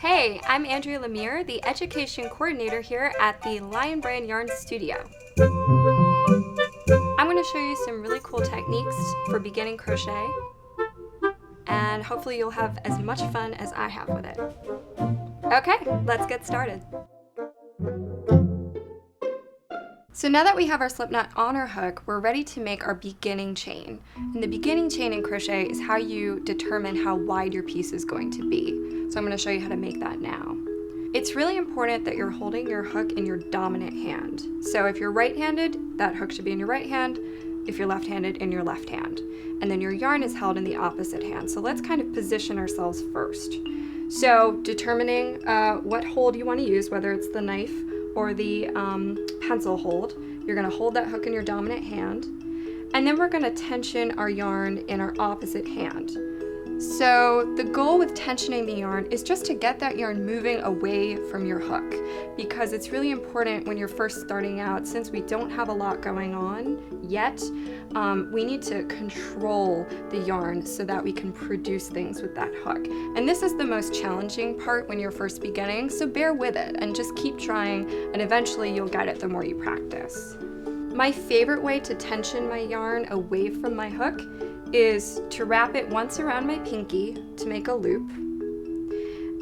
Hey, I'm Andrea Lemire, the Education Coordinator here at the Lion Brand Yarn Studio. I'm going to show you some really cool techniques for beginning crochet, and hopefully you'll have as much fun as I have with it. Okay, let's get started. So now that we have our slip knot on our hook, we're ready to make our beginning chain. And the beginning chain in crochet is how you determine how wide your piece is going to be. So I'm going to show you how to make that now. It's really important that you're holding your hook in your dominant hand. So if you're right-handed, that hook should be in your right hand. If you're left-handed, in your left hand. And then your yarn is held in the opposite hand. So let's kind of position ourselves first. So determining what hold you want to use, whether it's the knife or the pencil hold, you're going to hold that hook in your dominant hand, and then we're going to tension our yarn in our opposite hand. So the goal with tensioning the yarn is just to get that yarn moving away from your hook, because it's really important when you're first starting out, since we don't have a lot going on yet, we need to control the yarn so that we can produce things with that hook. And this is the most challenging part when you're first beginning, so bear with it and just keep trying, and eventually you'll get it the more you practice. My favorite way to tension my yarn away from my hook is to wrap it once around my pinky to make a loop.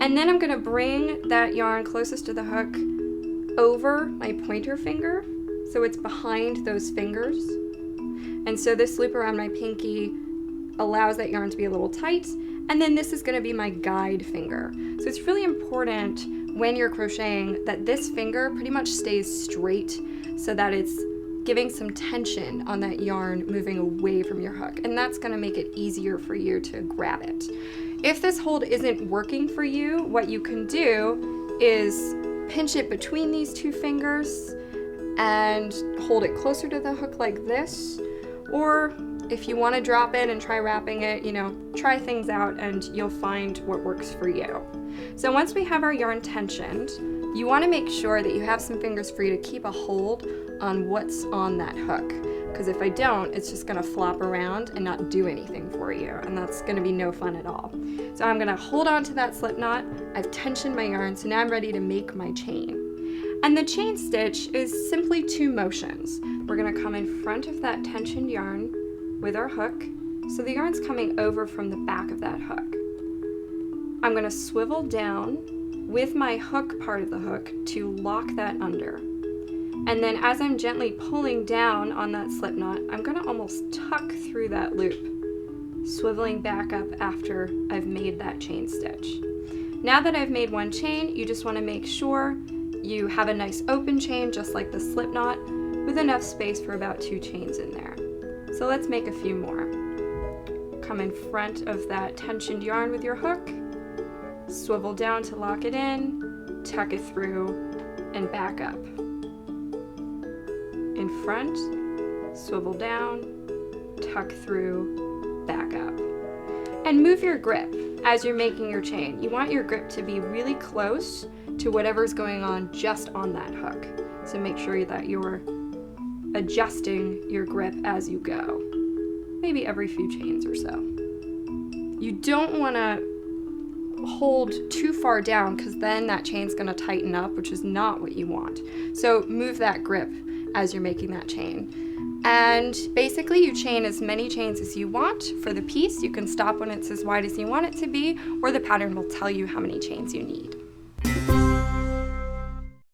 And then I'm going to bring that yarn closest to the hook over my pointer finger, so it's behind those fingers. And so this loop around my pinky allows that yarn to be a little tight, and then this is going to be my guide finger. So it's really important when you're crocheting that this finger pretty much stays straight so that it's giving some tension on that yarn moving away from your hook, and that's going to make it easier for you to grab it. If this hold isn't working for you, what you can do is pinch it between these two fingers and hold it closer to the hook like this, or if you want to drop in and try wrapping it, try things out and you'll find what works for you. So once we have our yarn tensioned, you want to make sure that you have some fingers free to keep a hold on what's on that hook, because if I don't, it's just going to flop around and not do anything for you, and that's going to be no fun at all. So I'm going to hold on to that slip knot. I've tensioned my yarn, so now I'm ready to make my chain. And the chain stitch is simply two motions. We're going to come in front of that tensioned yarn with our hook, so the yarn's coming over from the back of that hook. I'm going to swivel down with my hook part of the hook to lock that under. And then as I'm gently pulling down on that slip knot, I'm going to almost tuck through that loop, swiveling back up after I've made that chain stitch. Now that I've made one chain, you just want to make sure you have a nice open chain, just like the slip knot, with enough space for about 2 chains in there. So let's make a few more. Come in front of that tensioned yarn with your hook, swivel down to lock it in, tuck it through, and back up. In front, swivel down, tuck through, back up. And move your grip as you're making your chain. You want your grip to be really close to whatever's going on just on that hook. So make sure that you're adjusting your grip as you go, maybe every few chains or so. You don't want to hold too far down, because then that chain's going to tighten up, which is not what you want. So move that grip as you're making that chain. And basically you chain as many chains as you want for the piece. You can stop when it's as wide as you want it to be, or the pattern will tell you how many chains you need.